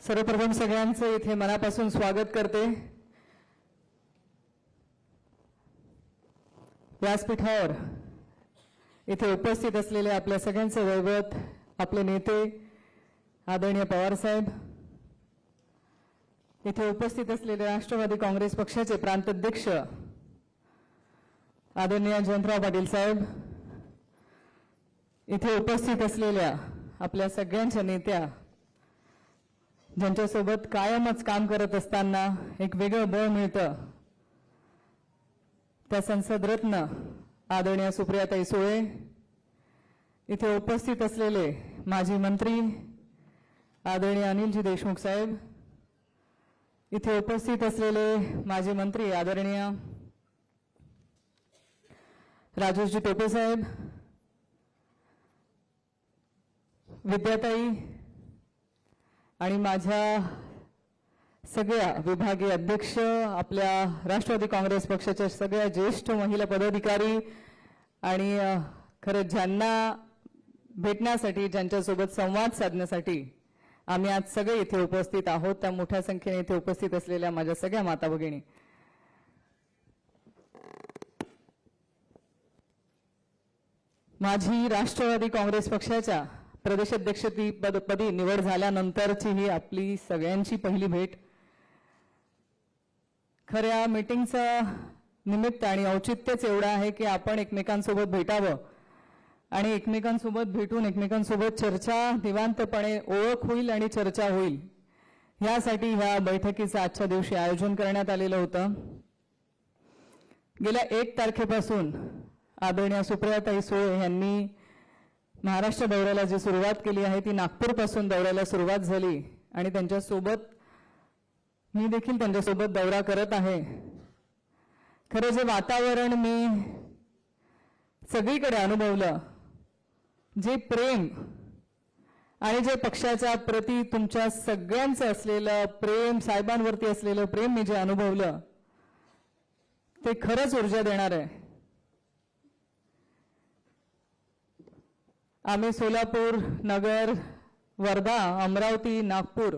सर्वप्रथम सगळ्यांचं इथे मनापासून स्वागत करते। व्यासपीठावर इथे उपस्थित असलेले आपल्या सगळ्यांचे वैभव आपले नेते आदरणीय पवार साहेब, इथे उपस्थित असलेले राष्ट्रवादी काँग्रेस पक्षाचे प्रांताध्यक्ष आदरणीय जयंतराव पाटील साहेब, इथे उपस्थित असलेल्या आपल्या सगळ्यांच्या नेत्या ज्यांच्यासोबत कायमच काम करत असताना एक वेगळं बळ मिळतं, त्या संसद रत्न आदरणीय सुप्रियाताई सुळे, इथे उपस्थित असलेले माजी मंत्री आदरणीय अनिलजी देशमुख साहेब, इथे उपस्थित असलेले माजी मंत्री आदरणीय राजेशजी टोपे साहेब, विद्याताई आणि माझ्या सगळ्या विभागीय अध्यक्ष, आपल्या राष्ट्रवादी काँग्रेस पक्षाच्या सगळ्या ज्येष्ठ महिला पदाधिकारी आणि खरं ज्यांना भेटण्यासाठी, ज्यांच्यासोबत संवाद साधण्यासाठी आम्ही आज सगळे इथे उपस्थित आहोत, त्या मोठ्या संख्येने इथे उपस्थित असलेल्या माझ्या सगळ्या माता भगिनी, माझी राष्ट्रवादी काँग्रेस पक्षाच्या प्रदेशाध्यक्षपदी निवड झाल्यानंतरची ही आपली सगळ्यांची पहिली भेट। खऱ्या मीटिंगचं निमित्त आणि औचित्यच एवढं आहे की आपण एकमेकांसोबत भेटावं आणि एकमेकांसोबत भेटून एकमेकांसोबत चर्चा, निवांतपणे ओळख होईल आणि चर्चा होईल, यासाठी ह्या बैठकीचं आजच्या दिवशी आयोजन करण्यात आलेलं होतं। गेल्या 1 तारखेपासून आदरणीय सुप्रियाताई सुळे यांनी महाराष्ट्र दौऱ्याला जी सुरुवात केली आहे ती नागपूरपासून दौऱ्याला सुरुवात झाली आणि त्यांच्यासोबत मी देखील त्यांच्यासोबत दौरा करत आहे। खरं जे वातावरण मी सगळीकडे अनुभवलं, जे प्रेम आणि जे पक्षाच्या प्रती तुमच्या सगळ्यांचं असलेलं प्रेम, साहेबांवरती असलेलं प्रेम मी जे अनुभवलं, ते खरंच ऊर्जा देणार आहे। आम्ही सोलापूर, नगर, वर्धा, अमरावती, नागपूर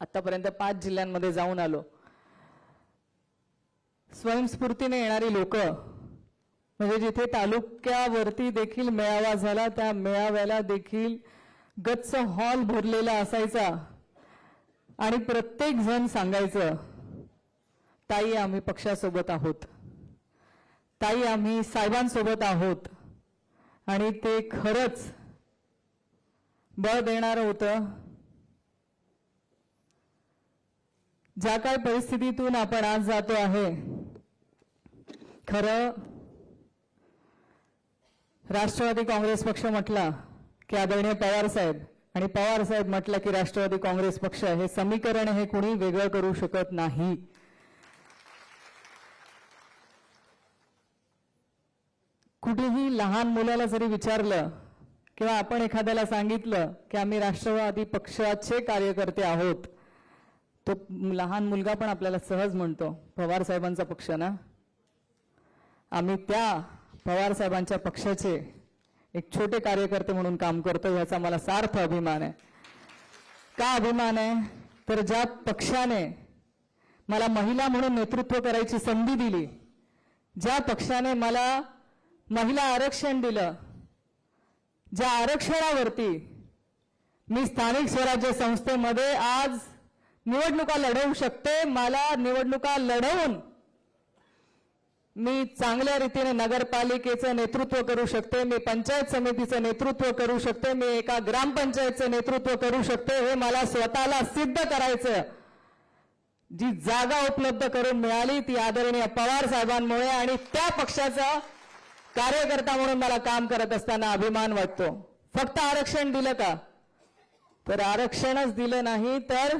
आतापर्यंत 5 जिल्ह्यांमध्ये जाऊन आलो। स्वयंस्फूर्तीने येणारी लोक, म्हणजे जिथे तालुक्यावरती देखील मेळावा झाला त्या मेळाव्याला देखील गच्च हॉल भरलेला असायचा आणि प्रत्येक जण सांगायचं, ताई आम्ही पक्षासोबत आहोत, ताई आम्ही साहेबांसोबत आहोत, आणि ते खरंच बळ देणारं होतं। ज्या काय परिस्थितीतून आपण आज जातो आहे, खरं राष्ट्रवादी काँग्रेस पक्ष म्हटला की आदरणीय पवार साहेब, आणि पवार साहेब म्हटलं की राष्ट्रवादी काँग्रेस पक्ष, हे समीकरण हे कुणी वेगळं करू शकत नाही। कुठेही लहान मुलाला जरी विचारलं किंवा आपण एखाद्याला सांगितलं की आम्ही राष्ट्रवादी पक्षाचे कार्यकर्ते आहोत, तो लहान मुलगा पण आपल्याला सहज म्हणतो पवार साहेबांचा पक्ष ना। आम्ही त्या पवार साहेबांच्या पक्षाचे एक छोटे कार्यकर्ते म्हणून काम करतो, याचा मला सार्थ अभिमान आहे। का अभिमान आहे? तर ज्या पक्षाने मला महिला म्हणून नेतृत्व करायची संधी दिली, ज्या पक्षाने मला महिला आरक्षण दिलं, ज्या आरक्षणावरती मी स्थानिक स्वराज्य संस्थेमध्ये आज निवडणुका लढवू शकते, मला निवडणुका लढवून मी चांगल्या रीतीने नगरपालिकेचं नेतृत्व करू शकते, मी पंचायत समितीचं नेतृत्व करू शकते, मी एका ग्रामपंचायतचं नेतृत्व करू शकते, हे मला स्वतःला सिद्ध करायचं। जी जागा उपलब्ध करून मिळाली ती आदरणीय पवार साहेबांमुळे, आणि त्या पक्षाचा कार्यकर्ता म्हणून मला काम करत असताना अभिमान वाटतो। फक्त आरक्षण दिलं का? तर आरक्षणच दिलं नाही, तर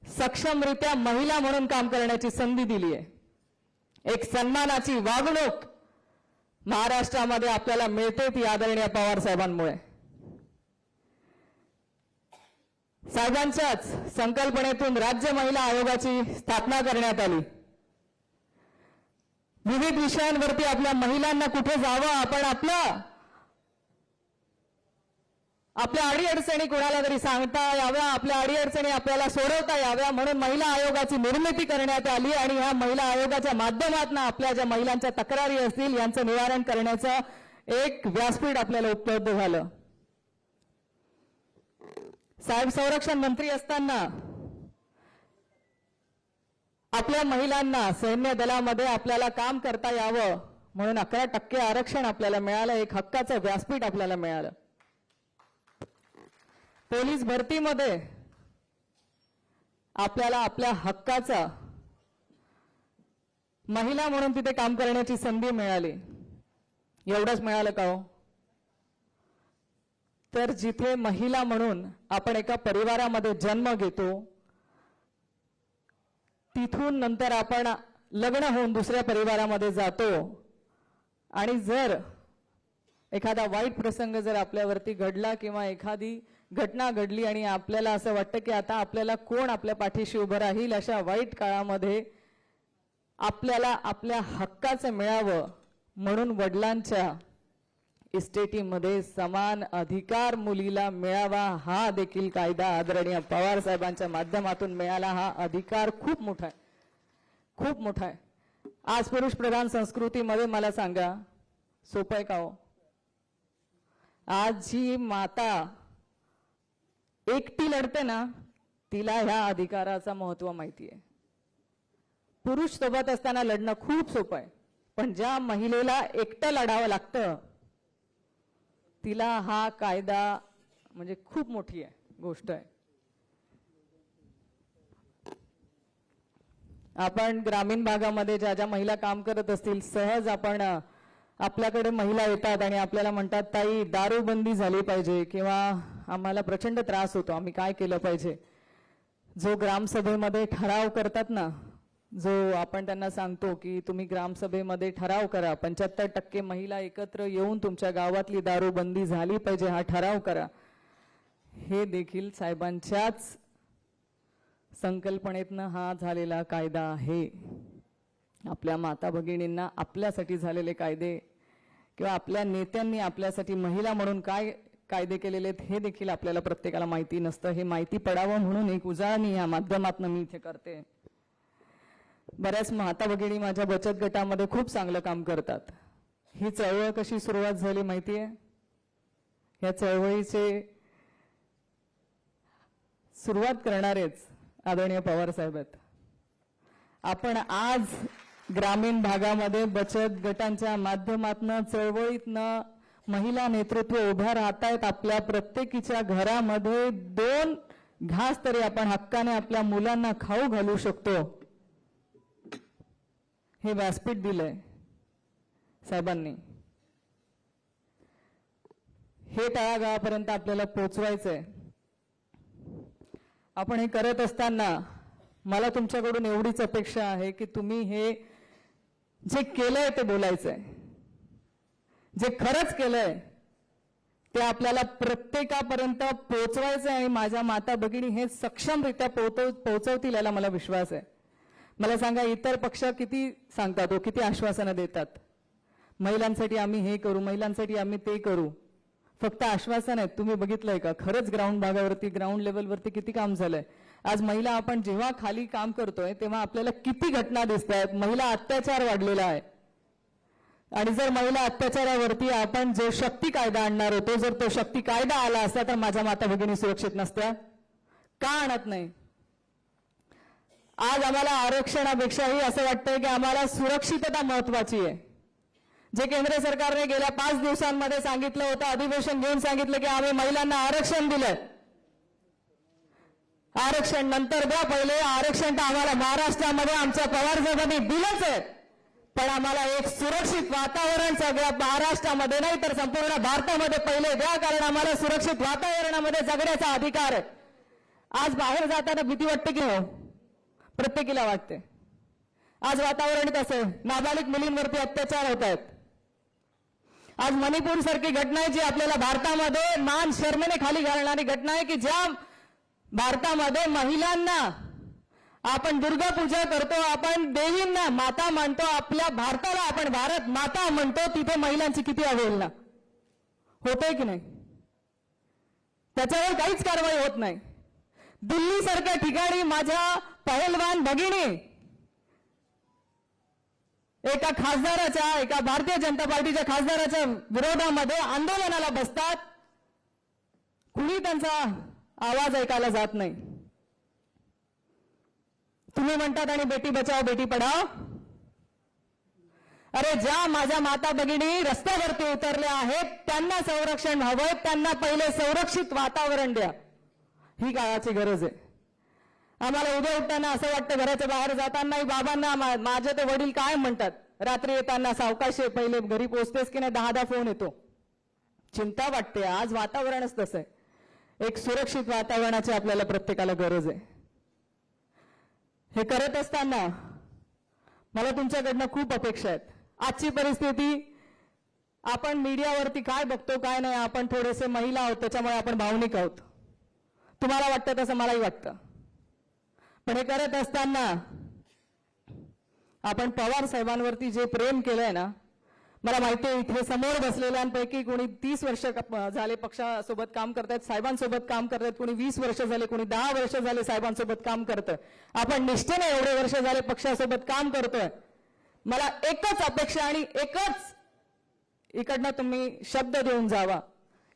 सक्षमरित्या महिला म्हणून काम करण्याची संधी दिली आहे। एक सन्मानाची वागणूक महाराष्ट्रामध्ये आपल्याला मिळते, ती आदरणीय पवार साहेबांमुळे। साहेबांच्याच संकल्पनेतून राज्य महिला आयोगाची स्थापना करण्यात आली। विविध विषयांवरती आपल्या महिलांना कुठे जावं, आपण आपलं आपल्या अडीअडचणी कोणाला तरी सांगता याव्या, आपल्या अडीअडचणी आपल्याला सोडवता याव्या म्हणून महिला आयोगाची निर्मिती करण्यात आली आणि ह्या महिला आयोगाच्या माध्यमातून आपल्या ज्या महिलांच्या तक्रारी असतील यांचं निवारण करण्याचं एक व्यासपीठ आपल्याला उपलब्ध झालं. साहेब संरक्षण मंत्री असताना आपल्या महिलांना सैन्य दलामध्ये आपल्याला काम करता यावं म्हणून 11% आरक्षण आपल्याला मिळालं, एक हक्काचं व्यासपीठ आपल्याला मिळालं. पोलीस भरतीमध्ये आपल्याला आपल्या हक्काचा महिला म्हणून तिथे काम करण्याची संधी मिळाली. एवढंच मिळालं का हो? तर जिथे महिला म्हणून आपण एका परिवारामध्ये जन्म घेतो, तिथून नंतर आपण लग्न होऊन दुसऱ्या परिवारामध्ये जातो आणि जर एखादा वाईट प्रसंग जर आपल्यावरती घडला किंवा एखादी घटना घडली आणि आपल्याला असं वाटतं की आता आपल्याला कोण आपल्या पाठीशी उभं राहील, अशा वाईट काळामध्ये आपल्याला आपल्या हक्काचं मिळावं म्हणून वडिलांच्या इस्टेटीमध्ये समान अधिकार मुलीला मिळावा हा देखील कायदा आदरणीय पवार साहेबांच्या माध्यमातून मिळाला. हा अधिकार खूप मोठा आहे, खूप मोठा आहे. आज पुरुष प्रधान संस्कृतीमध्ये मला सांगा, सोपं आहे का हो? आज जी माता एकटी लढते ना, तिला ह्या अधिकाराचं महत्व माहिती आहे. पुरुष सोबत असताना लढणं खूप सोपं आहे, पण ज्या महिलेला एकटं लढावं लागतं तिला हा कायदा म्हणजे खूप मोठी आहे गोष्ट आहे. आपण ग्रामीण भागामध्ये ज्या ज्या महिला काम करत असतील, सहज आपण आपल्याकडे महिला येतात आणि आपल्याला म्हणतात, ताई दारूबंदी झाली पाहिजे किंवा आम्हाला प्रचंड त्रास होतो, आम्ही काय केलं पाहिजे. जो ग्रामसभेमध्ये ठराव करतात ना, जो आपण त्यांना सांगतो की तुम्ही ग्रामसभेमध्ये ठराव करा, 75% महिला एकत्र येऊन तुमच्या गावातली दारूबंदी झाली पाहिजे हा ठराव करा, हे देखील साहेबांच्याच संकल्पनेतनं हा झालेला कायदा आहे. आपल्या माता भगिनींना आपल्यासाठी झालेले कायदे किंवा आपल्या नेत्यांनी आपल्यासाठी महिला म्हणून काय कायदे केलेले आहेत हे देखील आपल्याला प्रत्येकाला माहिती नसतं. हे माहिती पडावं म्हणून एक उजाळणी या माध्यमातून मी इथे करते. बऱ्याच माता भगिनी माझ्या बचत गटामध्ये खूप चांगलं काम करतात. ही चळवळ कशी सुरुवात झाली माहिती आहे? या चळवळीचे सुरुवात करणारेच आदरणीय पवार साहेब आहेत. आपण आज ग्रामीण भागामध्ये बचत गटांच्या माध्यमातून चळवळीतनं महिला नेतृत्व उभा राहतायत. आपल्या प्रत्येकीच्या घरामध्ये 2 घास तरी आपण हक्काने आपल्या मुलांना खाऊ घालू शकतो, हे व्यासपीठ दिलंय साहेबांनी. हे तळागाळापर्यंत आपल्याला पोहोचवायचंय. आपण हे करत असताना मला तुमच्याकडून एवढीच अपेक्षा आहे की तुम्ही हे जे केलंय ते बोलायचंय, जे खरंच केलंय ते आपल्याला प्रत्येकापर्यंत पोहोचवायचंय आणि माझ्या माता भगिनी हे सक्षमरित्या पोहोचवतील याला मला विश्वास आहे. मला सांगा, इतर पक्ष किती सांगतात, किती आश्वासनं देतात, महिलांसाठी आम्ही हे करू, महिलांसाठी आम्ही ते करू. फक्त आश्वासन आहेत. तुम्ही बघितलंय का खरंच ग्राउंड भागावरती, ग्राउंड लेवलवरती किती काम झालंय? आज महिला आपण जेव्हा खाली काम करतोय तेव्हा आपल्याला किती घटना दिसत आहेत. महिला अत्याचार वाढलेला आहे आणि जर महिला अत्याचारावरती आपण जो शक्ती कायदा आणणार होतो, जर तो शक्ती कायदा आला असता तर माझ्या माता भगिनी सुरक्षित नसत्या. का आणत नाही? आज आम्हाला आरक्षणापेक्षाही असं वाटतंय की आम्हाला सुरक्षितता महत्वाची आहे. जे केंद्र सरकारने गेल्या 5 दिवसांमध्ये सांगितलं होतं, अधिवेशन घेऊन सांगितलं की आम्ही महिलांना आरक्षण दिलंय. आरक्षण नंतर द्या, पहिले आरक्षण तर आम्हाला महाराष्ट्रामध्ये आमच्या पवार साहेबांनी दिलंच आहे, पण आम्हाला एक सुरक्षित वातावरण सगळ्या महाराष्ट्रामध्ये नाही तर संपूर्ण भारतामध्ये पहिले द्या, कारण आम्हाला सुरक्षित वातावरणामध्ये जगण्याचा अधिकार आहे. आज बाहेर जाताना भीती वाटते की हो? प्रत्येकीला वाटते. आज वातावरण कसं आहे? नाबालिक मुलींवरती अत्याचार होत आहेत. आज मणिपूर सारखी घटना आहे जी आपल्याला भारतामध्ये मान शर्मेने खाली घालणारी घटना आहे, की ज्या भारतामध्ये महिलांना आपण दुर्गा पूजा करतो, आपण देवींना माता मानतो, आपल्या भारताला आपण भारत माता म्हणतो, तिथे महिलांची किती अवहेलना होतोय की नाही? त्याच्यावर काहीच कारवाई होत नाही. दिल्ली सारख्या ठिकाणी माझ्या पहलवान भगिनी एका खासदाराच्या, एका भारतीय जनता पार्टीच्या खासदाराच्या विरोधामध्ये आंदोलनाला बसतात, कुणी त्यांचा आवाज ऐकायला जात नाही. तुम्ही म्हणतात आणि बेटी बचाओ बेटी पढाओ. अरे ज्या माझ्या माता भगिनी रस्त्यावरती उतरल्या आहेत त्यांना संरक्षण हवंय, त्यांना पहिले सुरक्षित वातावरण द्या. ही काळाची गरज आहे. आम्हाला उद्या उठताना असं वाटतं घराच्या बाहेर जाताना बाबांना माझे ते वडील काय म्हणतात, रात्री येताना सावकाश पहिले घरी पोहोचतेस की नाही, 10 फोन येतो. चिंता वाटते. आज वातावरणच तसं आहे. एक सुरक्षित वातावरणाची आपल्याला प्रत्येकाला गरज आहे. हे करत असताना मला तुमच्याकडनं खूप अपेक्षा आहेत. आजची परिस्थिती आपण मीडियावरती काय बघतो काय नाही, आपण थोडेसे महिला आहोत त्याच्यामुळे आपण भावनिक आहोत. तुम्हाला वाटतं तसं मलाही वाटतं. पण हे करत असताना आपण पवार साहेबांवरती जे प्रेम केलंय ना, मला माहिती आहे इथे समोर बसलेल्यांपैकी कोणी 30 वर्ष झाले पक्षासोबत काम करतायत, साहेबांसोबत काम करतायत, कोणी 20 वर्ष झाले, कोणी 10 वर्ष झाले साहेबांसोबत काम करतोय. आपण निष्ठेने एवढे वर्ष झाले पक्षासोबत काम करतोय. मला एकच अपेक्षा आणि एकच इकडनं तुम्ही शब्द देऊन जावा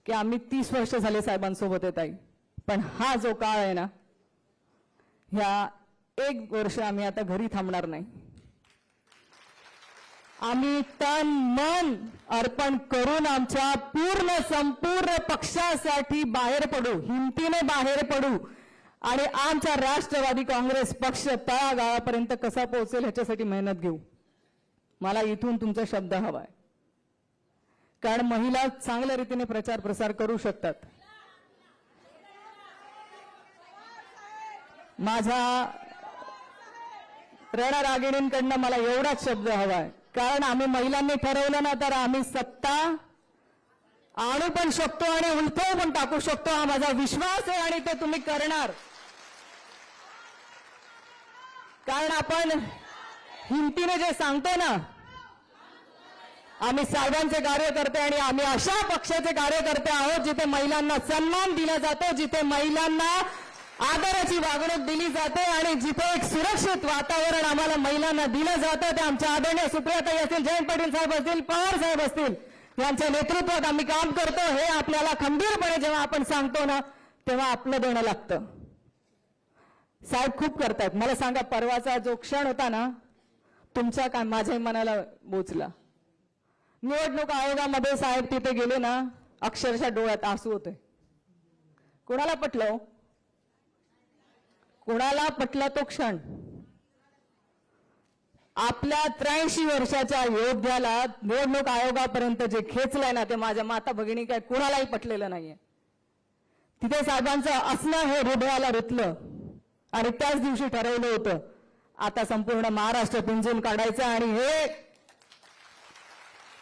की आम्ही 30 वर्ष झाले साहेबांसोबत येत आहे, पण हा जो काळ आहे ना, ह्या 1 वर्ष आम्ही आता घरी थांबणार नाही. आम्ही तन मन अर्पण करून आमच्या संपूर्ण पक्षासाठी बाहेर पडू, हिमतीने बाहेर पडू आणि आमचा राष्ट्रवादी काँग्रेस पक्ष तळागाळापर्यंत कसा पोहोचेल ह्याच्यासाठी मेहनत घेऊ. मला इथून तुमचा शब्द हवाय, कारण महिला चांगल्या रीतीने प्रचार प्रसार करू शकतात. माझ्या रणरागिणींकडनं मला एवढाच शब्द हवाय, कारण आम्ही महिलांनी ठरवलं ना तर आम्ही सत्ता आणू पण शकतो आणि उलथवून पण टाकू शकतो. हा माझा विश्वास आहे आणि ते तुम्ही करणार. कारण आपण हिमतीने जे सांगतो ना, आम्ही साहेबांचे कार्यकर्ते आणि आम्ही अशा पक्षाचे कार्यकर्ते आहोत जिथे महिलांना सन्मान दिला जातो, जिथे महिलांना आदराची वागणूक दिली जाते आणि जिथे एक सुरक्षित वातावरण आम्हाला महिलांना दिलं जातं. ते आमच्या आदरणीय सुप्रियाताई असतील, जयंत पाटील साहेब असतील, पवार साहेब असतील, यांच्या नेतृत्वात आम्ही काम करतो. हे आपल्याला खंबीरपणे जेव्हा आपण सांगतो ना तेव्हा आपलं देणं लागतं. साहेब खूप करतात. मला सांगा, परवाचा जो क्षण होता ना तुमच्या काय माझ्या मनाला बोचला. निवडणूक आयोगामध्ये साहेब तिथे गेले ना, अक्षरशः डोळ्यात आसू होते. कोणाला पटलं? कोणाला पटला तो क्षण? आपल्या 83 वर्षाच्या योद्ध्याला निवडणूक आयोगापर्यंत जे खेचलंय ना, ते माझ्या माता भगिनी काय कोणालाही पटलेलं नाहीये. तिथे साहेबांचं असणं हे हृदयाला रुतलं आणि त्याच दिवशी ठरवलं होतं आता संपूर्ण महाराष्ट्र पिंजून काढायचं आणि हे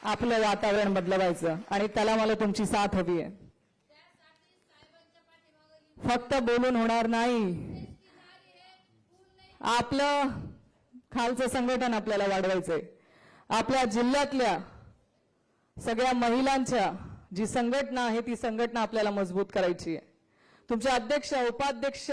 आपलं वातावरण बदलवायचं. आणि त्याला मला तुमची साथ हवी आहे. फक्त बोलून होणार नाही. आपलं खालचं संघटन आपल्याला वाढवायचंय. आपल्या जिल्ह्यातल्या सगळ्या महिलांच्या जी संघटना आहे ती संघटना आपल्याला मजबूत करायची आहे. तुमचे अध्यक्ष, उपाध्यक्ष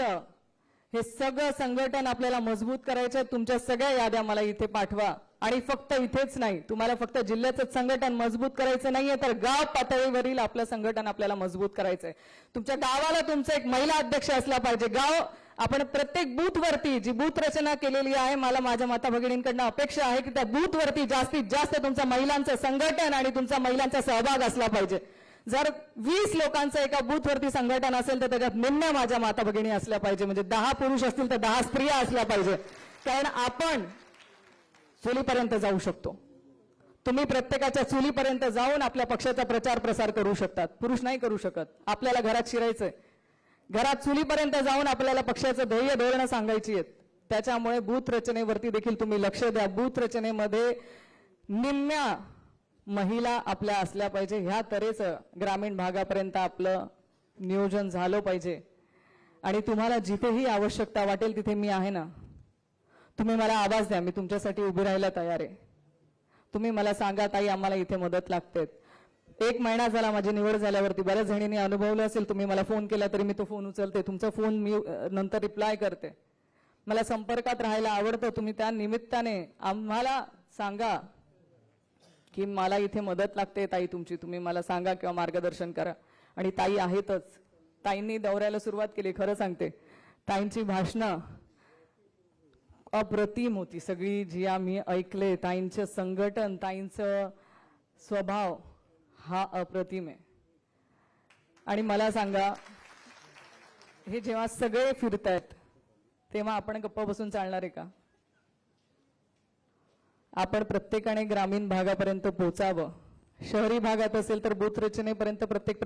हे सगळं संघटन आपल्याला मजबूत करायचं. तुमच्या सगळ्या याद्या मला इथे पाठवा. आणि फक्त इथेच नाही, तुम्हाला फक्त जिल्ह्याचं संघटन मजबूत करायचं नाहीये, तर गाव पातळीवरील आपलं संघटन आपल्याला मजबूत करायचंय. तुमच्या गावाला तुमचा एक महिला अध्यक्ष असला पाहिजे. गाव आपण प्रत्येक बूथवरती जी बूथ रचना केलेली आहे, मला माझ्या माता भगिनींकडनं अपेक्षा आहे की त्या बूथवरती जास्तीत जास्त तुमचं महिलांचं संघटन आणि तुमचा महिलांचा सहभाग असला पाहिजे. जर 20 लोकांचं एका बूथवरती संघटन असेल तर त्याच्यात निम्म्या माझ्या माता भगिनी असल्या पाहिजे. म्हणजे 10 पुरुष असतील तर 10 स्त्रिया असल्या पाहिजे. कारण आपण चुलीपर्यंत जाऊ शकतो. तुम्ही प्रत्येकाच्या चुलीपर्यंत जाऊन आपल्या पक्षाचा प्रचार प्रसार करू शकतात. पुरुष नाही करू शकत. आपल्याला घरात शिरायचंय, घरात चुलीपर्यंत जाऊन आपल्याला पक्षाचं ध्येय धोरणं सांगायची आहेत. त्याच्यामुळे बूथ रचनेवरती देखील तुम्ही लक्ष द्या. बूथ रचनेमध्ये निम्म्या महिला आपल्या असल्या पाहिजे. ह्या तऱ्हेच ग्रामीण भागापर्यंत आपलं नियोजन झालं पाहिजे. आणि तुम्हाला जिथेही आवश्यकता वाटेल तिथे मी आहे ना. तुम्ही मला आवाज द्या, मी तुमच्यासाठी उभी राहायला तयार आहे. तुम्ही मला सांगा ताई आम्हाला इथे मदत लागते. 1 महिना झाला माझी निवड झाल्यावरती बऱ्याच जणींनी अनुभवलं असेल, तुम्ही मला फोन केला तरी मी तो फोन उचलते, तुमचा फोन मी नंतर रिप्लाय करते. मला संपर्कात राहायला आवडतं. तुम्ही त्या निमित्ताने आम्हाला सांगा की मला इथे मदत लागते ताई तुमची, तुम्ही मला सांगा किंवा मार्गदर्शन करा. आणि ताई आहेतच. ताईंनी दौऱ्याला सुरुवात केली. खरं सांगते, ताईंची भाषणं अप्रतिम होती सगळी जी आम्ही ऐकले. ताईंचं संघटन, ताईंचं स्वभाव हा अप्रतिम आहे. आणि मला सांगा, हे जेव्हा सगळे फिरतायत तेव्हा आपण गप्प बसून चालणार आहे का? आपण प्रत्येकाने ग्रामीण भागापर्यंत पोहोचावं. शहरी भागात असेल तर बूथ रचनेपर्यंत, प्रत्येक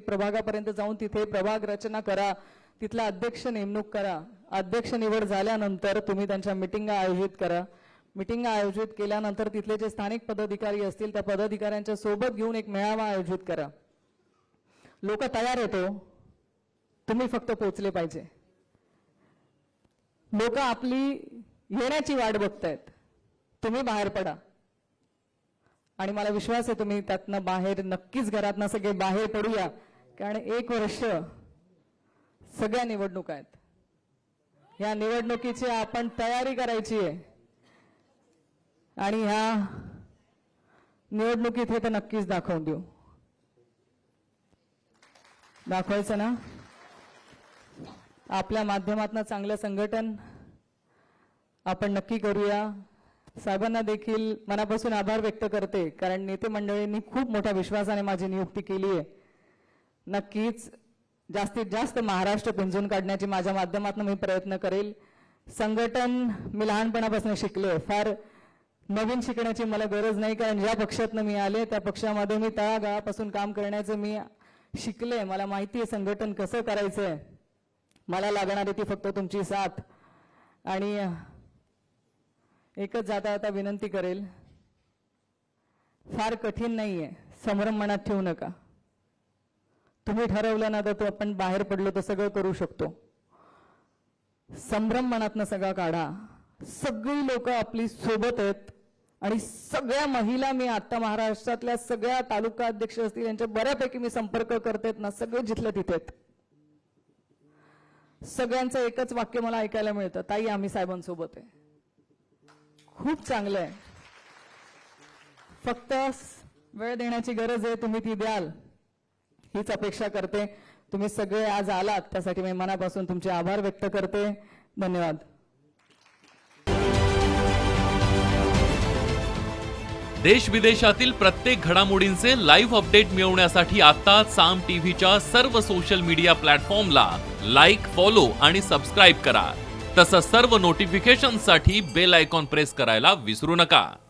प्रभागापर्यंत जाऊन तिथे प्रभाग रचना करा, तिथला अध्यक्ष नेमणूक करा. अध्यक्ष निवड झाल्यानंतर तुम्ही त्यांच्या मिटिंगा आयोजित करा. मिटिंगा आयोजित केल्यानंतर तिथले जे स्थानिक पदाधिकारी असतील त्या पदाधिकाऱ्यांच्या सोबत घेऊन एक मेळावा आयोजित करा. लोक तयार होतो, तुम्ही फक्त पोहोचले पाहिजे. लोक आपली येण्याची वाट बघतायत, तुम्ही बाहेर पडा. आणि मला विश्वास आहे तुम्ही त्यातनं बाहेर, नक्कीच घरातनं सगळे बाहेर पडूया. कारण 1 वर्ष सगळ्या निवडणुका आहेत. या निवडणुकीची आपण तयारी करायची आहे. आणि ह्या निवडणुकीत हे तर नक्कीच दाखवून देऊ. दाखवायचं ना? आपल्या माध्यमातून चांगलं संघटन आपण नक्की करूया. साहेबांना देखील मनापासून आभार व्यक्त करते, कारण नेते मंडळींनी खूप मोठ्या विश्वासाने माझी नियुक्ती केली आहे. नक्कीच जास्तीत जास्त महाराष्ट्र पिंजून काढण्याची माझ्या माध्यमातून मी प्रयत्न करेल. संघटन मी लहानपणापासून शिकले. फार नवीन शिकण्याची मला गरज नाही, कारण ज्या पक्षातनं मी आले त्या पक्षामध्ये मी तळागाळापासून काम करण्याचं मी शिकले. मला माहिती आहे संघटन कसं करायचंय. मला लागणारी ती फक्त तुमची साथ. आणि एकच जाता जाता विनंती करेल, फार कठीण नाहीये, संभ्रम मनात ठेवू नका. तुम्ही ठरवलं ना तर तो आपण बाहेर पडलो तर सगळं करू शकतो. संभ्रम मनातनं सगळा काढा. सगळी लोक आपली सोबत आहेत. आणि सगळ्या महिला, मी आता महाराष्ट्रातल्या सगळ्या तालुका अध्यक्ष असतील यांच्या बऱ्यापैकी मी संपर्क करतेत ना, सगळे जिथलं तिथे आहेत. सगळ्यांचं एकच वाक्य मला ऐकायला मिळतं, ताई आम्ही साहेबांसोबत आहे. खूप चांगलं आहे. फक्त वेळ देण्याची गरज आहे, तुम्ही ती द्याल हीच अपेक्षा करते. तुम्ही सगळे आज आलात त्यासाठी मी मनापासून तुमचे आभार व्यक्त करते. धन्यवाद. देश विदेशातील प्रत्येक घडामोडींचे लाईव्ह अपडेट मिळवण्यासाठी आता साम टीव्हीच्या सर्व सोशल मीडिया प्लॅटफॉर्मला लाईक, फॉलो आणि सबस्क्राईब करा. तसंच सर्व नोटिफिकेशनसाठी बेल आयकॉन प्रेस करायला विसरू नका.